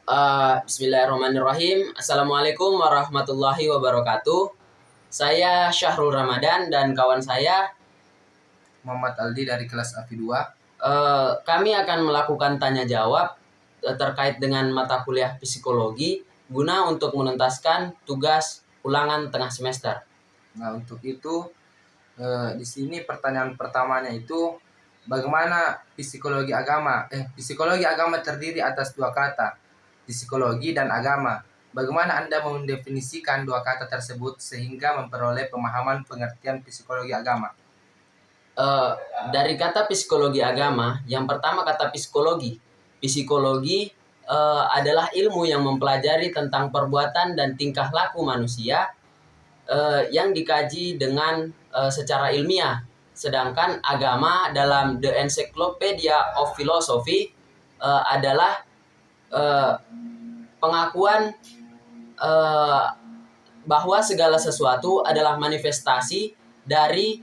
Bismillahirrahmanirrahim. Assalamualaikum warahmatullahi wabarakatuh. Saya Syahrul Ramadan dan kawan saya Muhammad Aldi dari kelas AFI 2. kami akan melakukan tanya jawab terkait dengan mata kuliah psikologi guna untuk menuntaskan tugas ulangan tengah semester. Nah, untuk itu di sini pertanyaan pertamanya itu bagaimana psikologi agama? Psikologi agama terdiri atas dua kata, psikologi dan agama. Bagaimana Anda mendefinisikan dua kata tersebut sehingga memperoleh pemahaman pengertian psikologi agama? Eh, dari kata psikologi agama, yang pertama kata psikologi. Psikologi adalah ilmu yang mempelajari tentang perbuatan dan tingkah laku manusia yang dikaji dengan secara ilmiah. Sedangkan agama dalam The Encyclopedia of Philosophy adalah pengakuan bahwa segala sesuatu adalah manifestasi dari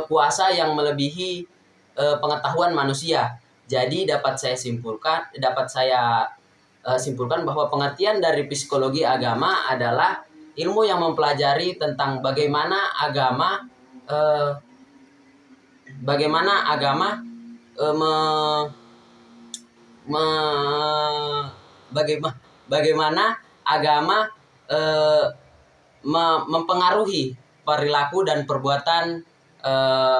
kuasa yang melebihi pengetahuan manusia. Jadi dapat saya simpulkan bahwa pengertian dari psikologi agama adalah ilmu yang mempelajari tentang bagaimana agama mempengaruhi perilaku dan perbuatan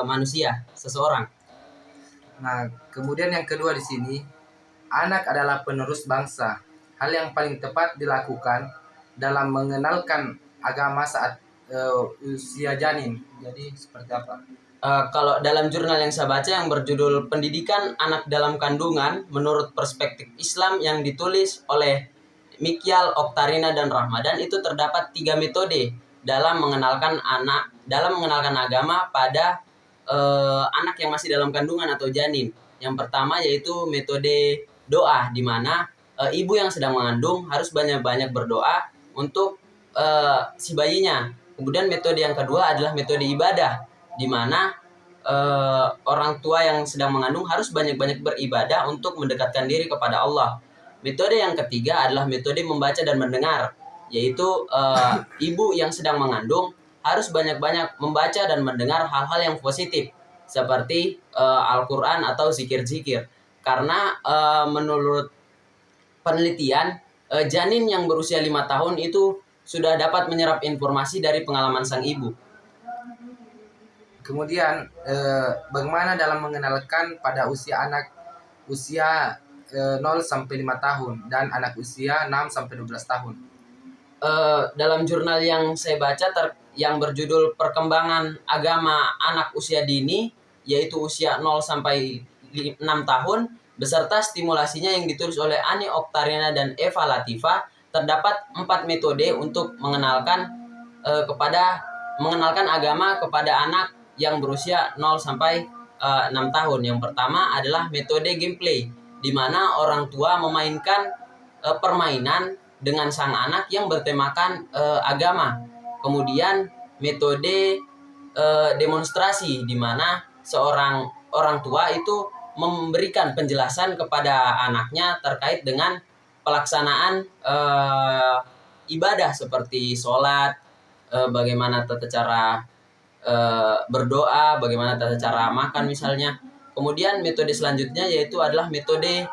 manusia seseorang. Nah, kemudian yang kedua di sini, anak adalah penerus bangsa. Hal yang paling tepat dilakukan dalam mengenalkan agama saat usia janin. Jadi seperti apa? Kalau dalam jurnal yang saya baca yang berjudul Pendidikan Anak Dalam Kandungan menurut Perspektif Islam yang ditulis oleh Mikyal, Oktarina, dan Rahmadan, itu terdapat 3 metode dalam mengenalkan agama pada anak yang masih dalam kandungan atau janin. Yang pertama yaitu metode doa, di mana ibu yang sedang mengandung harus banyak-banyak berdoa untuk si bayinya. Kemudian metode yang kedua adalah metode ibadah, di mana orang tua yang sedang mengandung harus banyak-banyak beribadah untuk mendekatkan diri kepada Allah. Metode yang ketiga adalah metode membaca dan mendengar, yaitu ibu yang sedang mengandung harus banyak-banyak membaca dan mendengar hal-hal yang positif seperti Al-Quran atau zikir-zikir. Karena menurut penelitian, janin yang berusia 5 tahun itu sudah dapat menyerap informasi dari pengalaman sang ibu. Kemudian bagaimana dalam mengenalkan pada usia anak usia 0 sampai 5 tahun dan anak usia 6 sampai 12 tahun? Dalam jurnal yang saya baca yang berjudul Perkembangan Agama Anak Usia Dini, yaitu usia 0 sampai 6 tahun, beserta stimulasinya yang ditulis oleh Ani Oktarina dan Eva Latifa, terdapat 4 metode untuk mengenalkan agama kepada anak yang berusia 0 sampai 6 tahun. Yang pertama adalah metode gameplay, di mana orang tua memainkan permainan dengan sang anak yang bertemakan agama. Kemudian metode demonstrasi, di mana seorang orang tua itu memberikan penjelasan kepada anaknya terkait dengan pelaksanaan ibadah seperti sholat, bagaimana tata cara berdoa, bagaimana tata cara makan misalnya. Kemudian metode selanjutnya yaitu adalah metode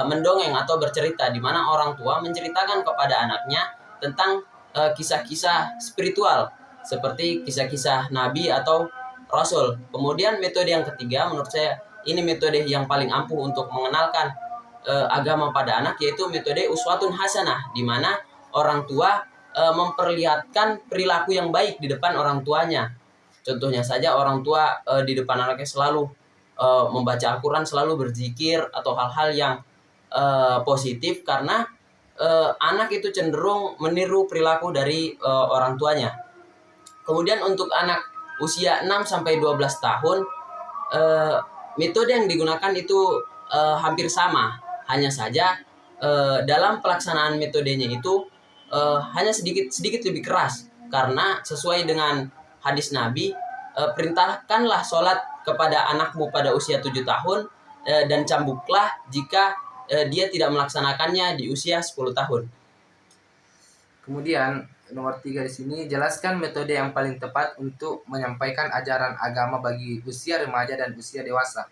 mendongeng atau bercerita, di mana orang tua menceritakan kepada anaknya tentang kisah-kisah spiritual seperti kisah-kisah nabi atau rasul. Kemudian metode yang ketiga, menurut saya ini metode yang paling ampuh untuk mengenalkan agama pada anak, yaitu metode uswatun hasanah, di mana orang tua memperlihatkan perilaku yang baik di depan orang tuanya. Contohnya saja orang tua di depan anaknya selalu membaca Al-Quran, selalu berzikir atau hal-hal yang positif, karena anak itu cenderung meniru perilaku dari orang tuanya. Kemudian untuk anak usia 6 sampai 12 tahun, metode yang digunakan itu hampir sama, hanya saja dalam pelaksanaan metodenya itu hanya sedikit lebih keras, karena sesuai dengan hadis Nabi, perintahkanlah sholat kepada anakmu pada usia 7 tahun dan cambuklah jika dia tidak melaksanakannya di usia 10 tahun. Kemudian nomor 3 di sini, jelaskan metode yang paling tepat untuk menyampaikan ajaran agama bagi usia remaja dan usia dewasa.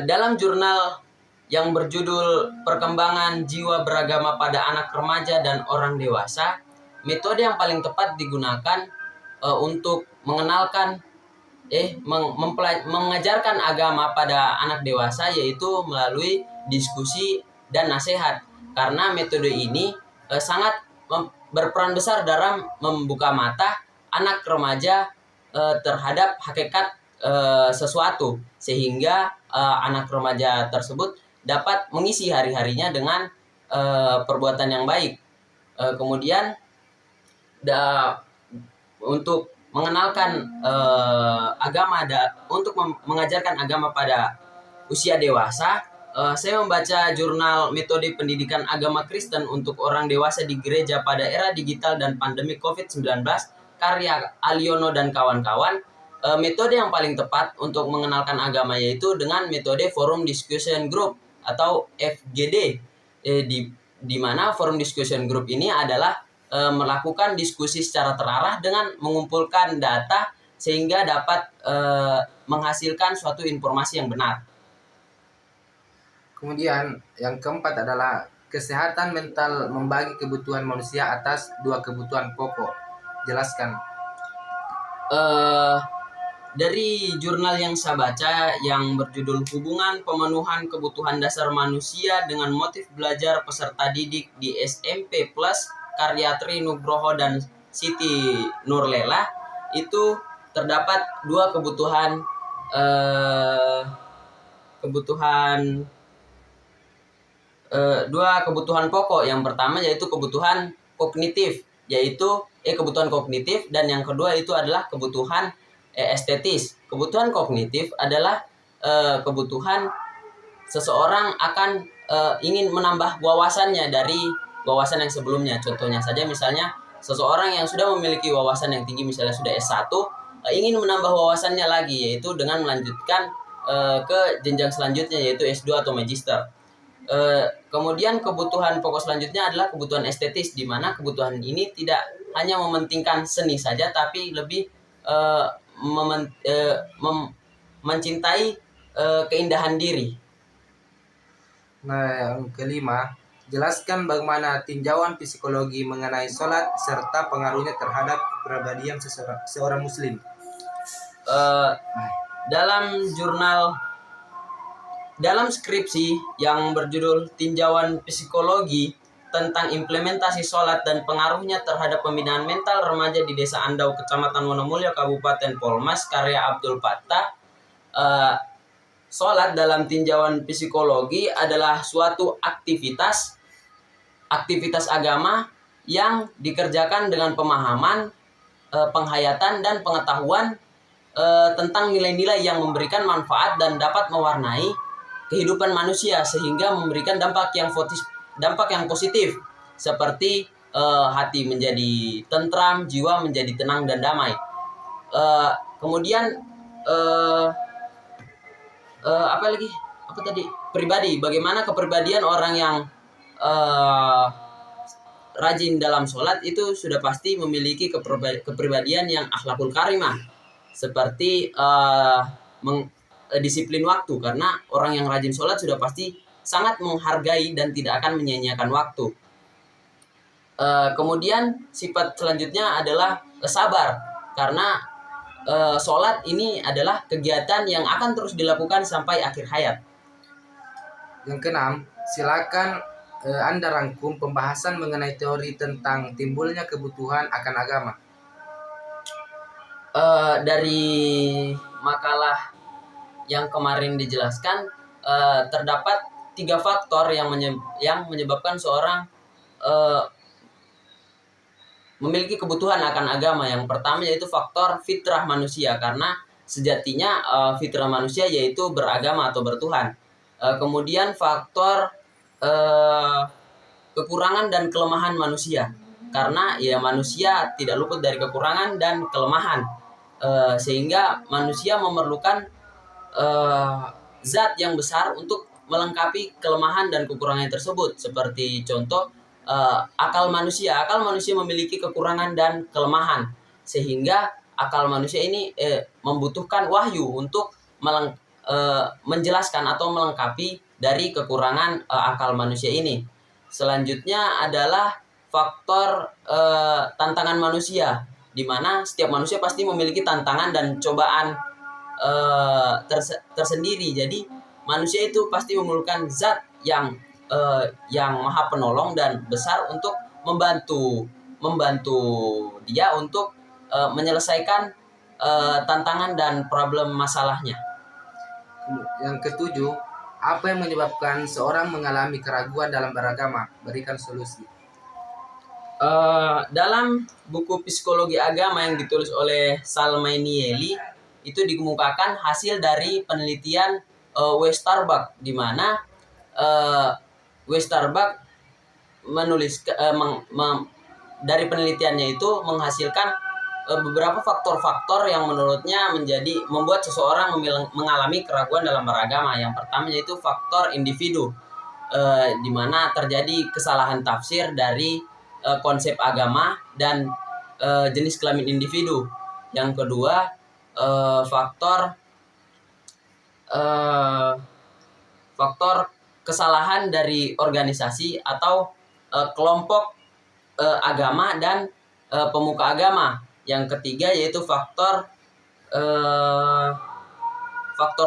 Dalam jurnal yang berjudul Perkembangan Jiwa Beragama pada Anak Remaja dan Orang Dewasa, metode yang paling tepat digunakan untuk mengenalkan mengajarkan agama pada anak dewasa, yaitu melalui diskusi dan nasihat, karena metode ini sangat berperan besar dalam membuka mata anak remaja terhadap hakikat sesuatu, sehingga anak remaja tersebut dapat mengisi hari-harinya dengan perbuatan yang baik. Kemudian untuk mengenalkan agama, untuk mengajarkan agama pada usia dewasa, saya membaca jurnal metode pendidikan agama Kristen untuk orang dewasa di gereja pada era digital dan pandemi COVID-19 karya Aliono dan kawan-kawan. Metode yang paling tepat untuk mengenalkan agama yaitu dengan metode Forum Discussion Group atau FGD, di mana Forum Discussion Group ini adalah melakukan diskusi secara terarah dengan mengumpulkan data sehingga dapat menghasilkan suatu informasi yang benar. Kemudian yang keempat adalah kesehatan mental membagi kebutuhan manusia atas 2 kebutuhan pokok. Jelaskan. Dari jurnal yang saya baca yang berjudul Hubungan Pemenuhan Kebutuhan Dasar Manusia dengan Motif Belajar Peserta Didik di SMP Plus karya Tri Nugroho dan Siti Nurlela, itu terdapat 2 kebutuhan pokok. Yang pertama yaitu kebutuhan kognitif, dan yang kedua itu adalah kebutuhan estetis. Kebutuhan kognitif adalah kebutuhan seseorang akan ingin menambah wawasannya dari wawasan yang sebelumnya. Contohnya saja misalnya seseorang yang sudah memiliki wawasan yang tinggi, misalnya sudah S1, ingin menambah wawasannya lagi, yaitu dengan melanjutkan ke jenjang selanjutnya, yaitu S2 atau magister. Kemudian kebutuhan pokok selanjutnya adalah kebutuhan estetis, di mana kebutuhan ini tidak hanya mementingkan seni saja, tapi lebih mencintai keindahan diri. Nah, yang kelima, jelaskan bagaimana tinjauan psikologi mengenai sholat serta pengaruhnya terhadap kepribadian seorang muslim. Dalam skripsi yang berjudul Tinjauan Psikologi tentang Implementasi Sholat dan Pengaruhnya Terhadap Pembinaan Mental Remaja di Desa Andau, Kecamatan Wonomulyo, Kabupaten Polmas, karya Abdul Fattah, sholat dalam tinjauan psikologi adalah suatu aktivitas agama yang dikerjakan dengan pemahaman, penghayatan, dan pengetahuan tentang nilai-nilai yang memberikan manfaat dan dapat mewarnai kehidupan manusia, sehingga memberikan dampak yang positif, seperti hati menjadi tentram, jiwa menjadi tenang dan damai. Kemudian pribadi, bagaimana kepribadian orang yang rajin dalam sholat itu sudah pasti memiliki kepribadian yang akhlakul karimah, seperti disiplin waktu, karena orang yang rajin sholat sudah pasti sangat menghargai dan tidak akan menyia-nyiakan waktu. Kemudian sifat selanjutnya adalah sabar, karena sholat ini adalah kegiatan yang akan terus dilakukan sampai akhir hayat. Yang keenam, silakan Anda rangkum pembahasan mengenai teori tentang timbulnya kebutuhan akan agama. Dari makalah yang kemarin dijelaskan, terdapat 3 faktor yang menyebabkan seorang memiliki kebutuhan akan agama. Yang pertama yaitu faktor fitrah manusia, karena sejatinya fitrah manusia yaitu beragama atau bertuhan. Kemudian faktor kekurangan dan kelemahan manusia, karena ya manusia tidak luput dari kekurangan dan kelemahan, sehingga manusia memerlukan zat yang besar untuk melengkapi kelemahan dan kekurangan tersebut. Seperti contoh akal manusia. Akal manusia memiliki kekurangan dan kelemahan, sehingga akal manusia ini membutuhkan wahyu untuk menjelaskan atau melengkapi dari kekurangan akal manusia ini. Selanjutnya adalah faktor tantangan manusia, di mana setiap manusia pasti memiliki tantangan dan cobaan tersendiri. Jadi manusia itu pasti memerlukan zat yang maha penolong dan besar untuk membantu dia untuk menyelesaikan tantangan dan problem masalahnya. Yang ketujuh, apa yang menyebabkan seorang mengalami keraguan dalam beragama? Berikan solusi. Dalam buku Psikologi Agama yang ditulis oleh Salmainieli, itu dikemukakan hasil dari penelitian Westerberg, di mana Westerberg menulis dari penelitiannya itu menghasilkan beberapa faktor-faktor yang menurutnya membuat seseorang mengalami keraguan dalam beragama. Yang pertama yaitu faktor individu, di mana terjadi kesalahan tafsir dari konsep agama dan jenis kelamin individu. Yang kedua, faktor kesalahan dari organisasi atau kelompok agama dan pemuka agama. Yang ketiga yaitu faktor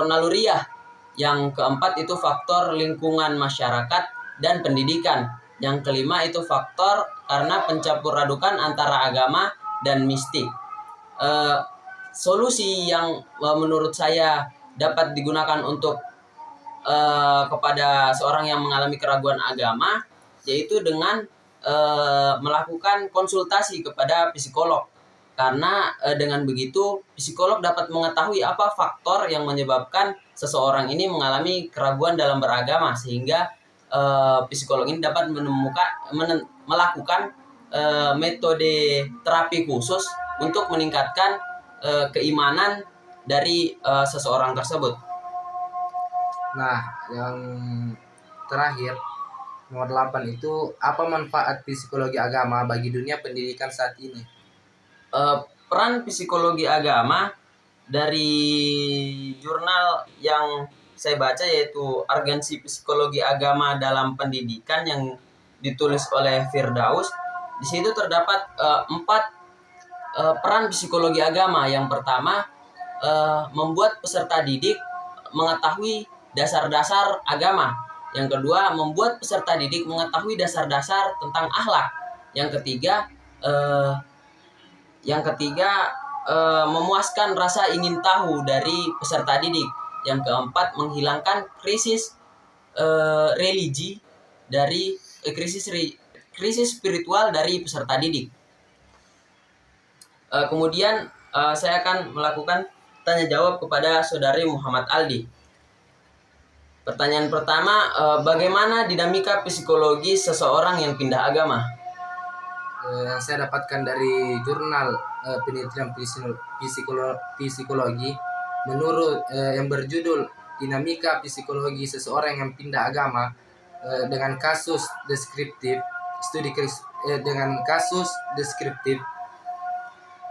naluriah. Yang keempat itu faktor lingkungan masyarakat dan pendidikan. Yang kelima itu faktor karena pencampuradukan antara agama dan mistik. Solusi yang menurut saya dapat digunakan untuk kepada seorang yang mengalami keraguan agama, yaitu dengan melakukan konsultasi kepada psikolog. Karena dengan begitu psikolog dapat mengetahui apa faktor yang menyebabkan seseorang ini mengalami keraguan dalam beragama, sehingga psikolog ini dapat melakukan metode terapi khusus untuk meningkatkan keimanan dari seseorang tersebut. Nah, yang terakhir, nomor 8 itu, apa manfaat psikologi agama bagi dunia pendidikan saat ini? Peran psikologi agama dari jurnal yang saya baca yaitu Urgensi Psikologi Agama dalam Pendidikan yang ditulis oleh Firdaus. Di situ terdapat 4 peran psikologi agama. Yang pertama, membuat peserta didik mengetahui dasar-dasar agama. Yang kedua, membuat peserta didik mengetahui dasar-dasar tentang akhlak. Yang ketiga, memuaskan rasa ingin tahu dari peserta didik. Yang keempat, menghilangkan krisis religi dari krisis spiritual dari peserta didik. Kemudian saya akan melakukan tanya jawab kepada saudari Muhammad Aldi. Pertanyaan pertama, bagaimana dinamika psikologi seseorang yang pindah agama? Yang saya dapatkan dari jurnal penelitian psikologi menurut yang berjudul Dinamika Psikologi Seseorang yang Pindah Agama, dengan kasus deskriptif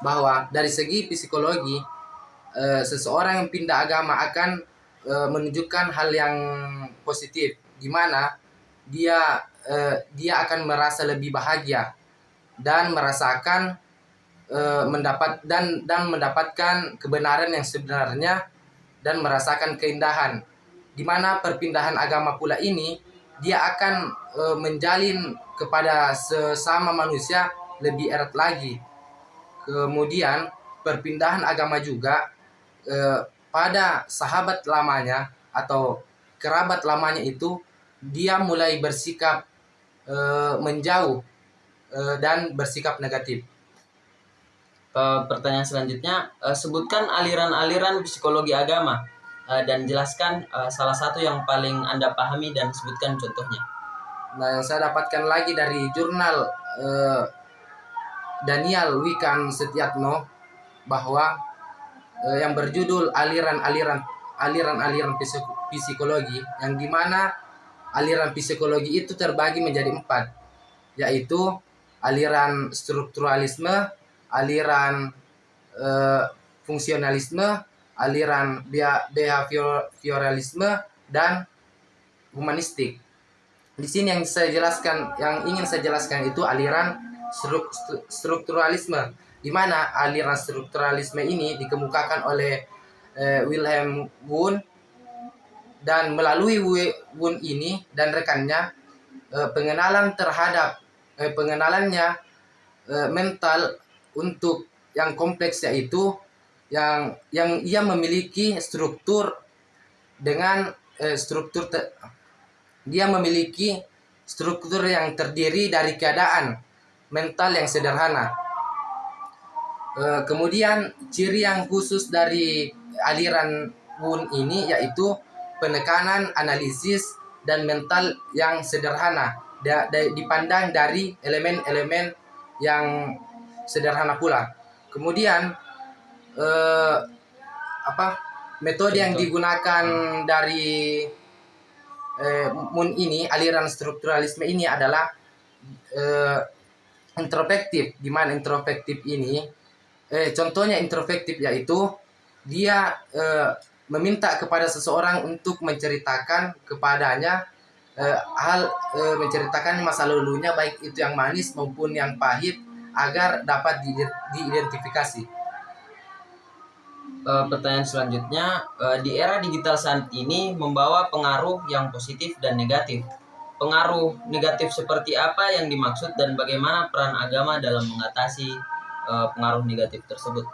bahwa dari segi psikologi seseorang yang pindah agama akan menunjukkan hal yang positif, di mana dia akan merasa lebih bahagia dan merasakan mendapatkan kebenaran yang sebenarnya dan merasakan keindahan, di mana perpindahan agama pula ini dia akan menjalin kepada sesama manusia lebih erat lagi. Kemudian perpindahan agama juga pada sahabat lamanya atau kerabat lamanya itu dia mulai bersikap menjauh dan bersikap negatif. Pertanyaan selanjutnya, sebutkan aliran-aliran psikologi agama dan jelaskan salah satu yang paling Anda pahami dan sebutkan contohnya. Nah, yang saya dapatkan lagi dari jurnal Daniel Wikan Setiatno bahwa yang berjudul aliran-aliran psikologi, yang dimana aliran psikologi itu terbagi menjadi 4, yaitu aliran strukturalisme, aliran fungsionalisme, aliran behavioralisme, dan humanistik. Di sini yang ingin saya jelaskan itu aliran strukturalisme, di mana aliran strukturalisme ini dikemukakan oleh Wilhelm Wundt, dan melalui Wundt ini dan rekannya pengenalannya mental untuk yang kompleks, yaitu yang ia memiliki dia memiliki struktur yang terdiri dari keadaan mental yang sederhana. Kemudian ciri yang khusus dari aliran Wundt ini yaitu penekanan analisis dan mental yang sederhana, dipandang dari elemen-elemen yang sederhana pula. Kemudian metode yang digunakan dari Wundt ini, aliran strukturalisme ini adalah introspektif. Di mana introspektif ini contohnya introspektif yaitu dia meminta kepada seseorang untuk menceritakan kepadanya menceritakan masa lalunya, baik itu yang manis maupun yang pahit, agar dapat diidentifikasi. Pertanyaan selanjutnya, di era digital saat ini membawa pengaruh yang positif dan negatif. Pengaruh negatif seperti apa yang dimaksud dan bagaimana peran agama dalam mengatasi pengaruh negatif tersebut?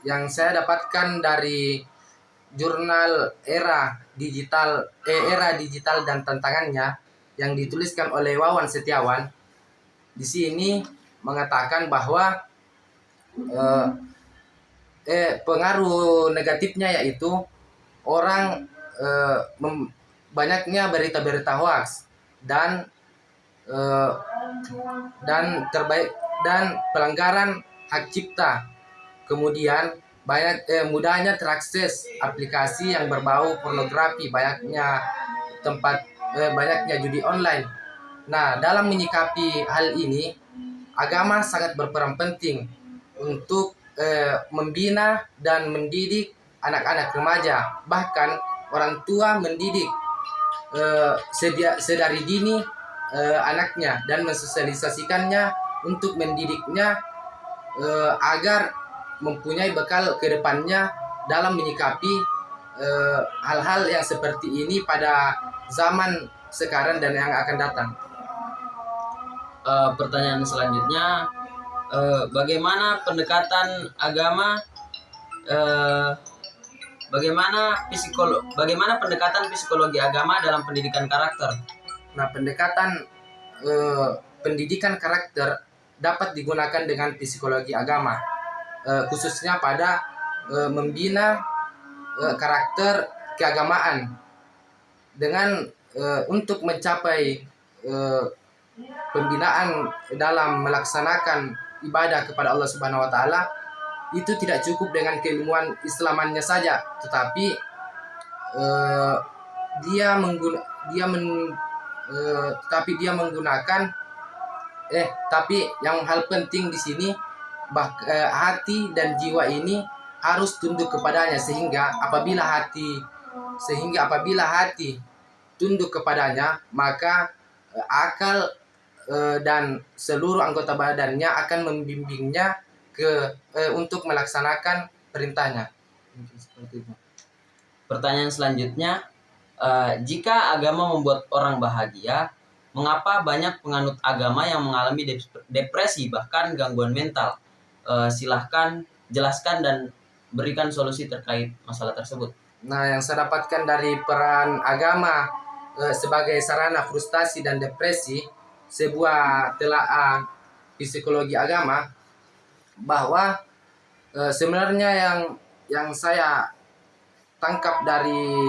Yang saya dapatkan dari jurnal era digital dan tantangannya yang dituliskan oleh Wawan Setiawan, di sini mengatakan bahwa pengaruh negatifnya yaitu orang banyaknya berita-berita hoax dan pelanggaran hak cipta. Kemudian mudahnya terakses aplikasi yang berbau pornografi, banyaknya judi online. Nah, dalam menyikapi hal ini, agama sangat berperan penting untuk membina dan mendidik anak-anak remaja, bahkan orang tua mendidik sedari dini anaknya dan mensosialisasikannya untuk mendidiknya agar mempunyai bekal ke depannya dalam menyikapi hal-hal yang seperti ini pada zaman sekarang dan yang akan datang. Pertanyaan selanjutnya, bagaimana pendekatan agama bagaimana pendekatan psikologi agama dalam pendidikan karakter? Nah, pendekatan pendidikan karakter dapat digunakan dengan psikologi agama, khususnya pada membina karakter keagamaan dengan untuk mencapai pembinaan dalam melaksanakan ibadah kepada Allah Subhanahu wa taala. Itu tidak cukup dengan keilmuan Islamannya saja, tetapi dia menggunakan tapi yang hal penting di sini hati dan jiwa ini harus tunduk kepadanya, sehingga apabila hati tunduk kepadanya, maka akal dan seluruh anggota badannya akan membimbingnya untuk melaksanakan perintahnya. Seperti itu. Pertanyaan selanjutnya, jika agama membuat orang bahagia, mengapa banyak penganut agama yang mengalami depresi bahkan gangguan mental? Silahkan jelaskan dan berikan solusi terkait masalah tersebut. Nah, yang saya dapatkan dari peran agama sebagai sarana frustasi dan depresi, sebuah telaah psikologi agama, bahwa sebenarnya yang saya tangkap dari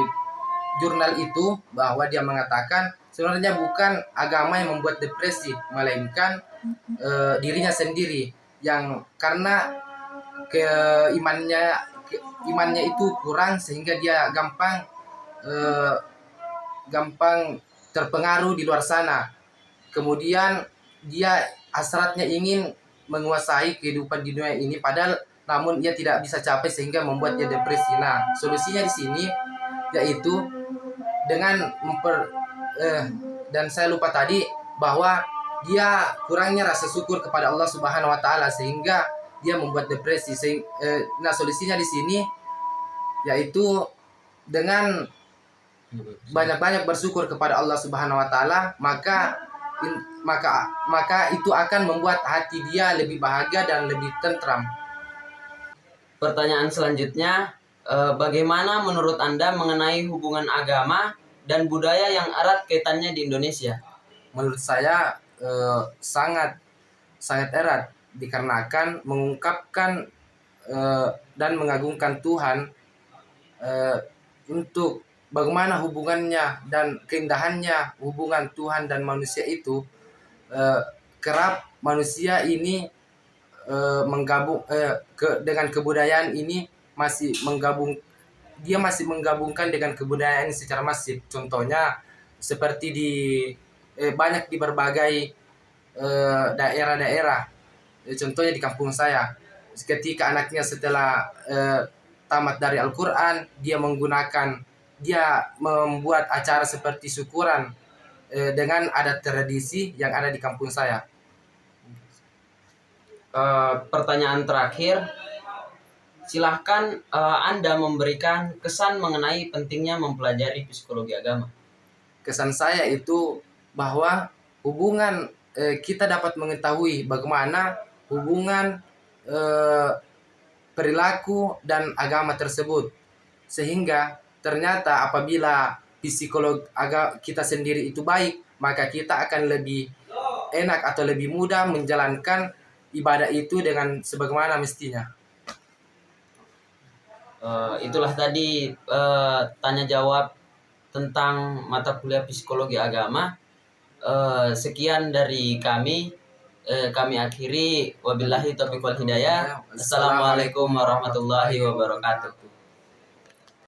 jurnal itu, bahwa dia mengatakan sebenarnya bukan agama yang membuat depresi, melainkan dirinya sendiri yang karena imannya itu kurang, sehingga dia gampang eh, gampang terpengaruh di luar sana. Kemudian dia hasratnya ingin menguasai kehidupan di dunia ini, padahal namun ia tidak bisa capai sehingga membuat dia depresi. Nah, solusinya di sini yaitu dengan dan saya lupa tadi bahwa dia kurangnya rasa syukur kepada Allah Subhanahu wa taala sehingga dia membuat depresi. Nah, solusinya di sini yaitu dengan banyak-banyak bersyukur kepada Allah Subhanahu wa taala, maka itu akan membuat hati dia lebih bahagia dan lebih tentram. Pertanyaan selanjutnya, bagaimana menurut Anda mengenai hubungan agama dan budaya yang erat kaitannya di Indonesia? Menurut saya sangat sangat erat, dikarenakan mengungkapkan dan mengagungkan Tuhan, untuk bagaimana hubungannya dan keindahannya hubungan Tuhan dan manusia itu, kerap manusia ini dengan kebudayaan ini masih menggabungkan dengan kebudayaan secara masif. Contohnya seperti banyak di berbagai daerah-daerah. Contohnya di kampung saya, ketika anaknya setelah tamat dari Al-Quran, dia membuat acara seperti syukuran dengan adat tradisi yang ada di kampung saya. Pertanyaan terakhir, silahkan Anda memberikan kesan mengenai pentingnya mempelajari psikologi agama. Kesan saya itu bahwa kita dapat mengetahui bagaimana hubungan perilaku dan agama tersebut, sehingga ternyata apabila psikolog kita sendiri itu baik, maka kita akan lebih enak atau lebih mudah menjalankan ibadah itu dengan sebagaimana mestinya. Itulah tadi tanya jawab tentang mata kuliah psikologi agama. Sekian dari kami. Kami akhiri, wabillahi taufiq wal hidayah. Assalamualaikum warahmatullahi wabarakatuh.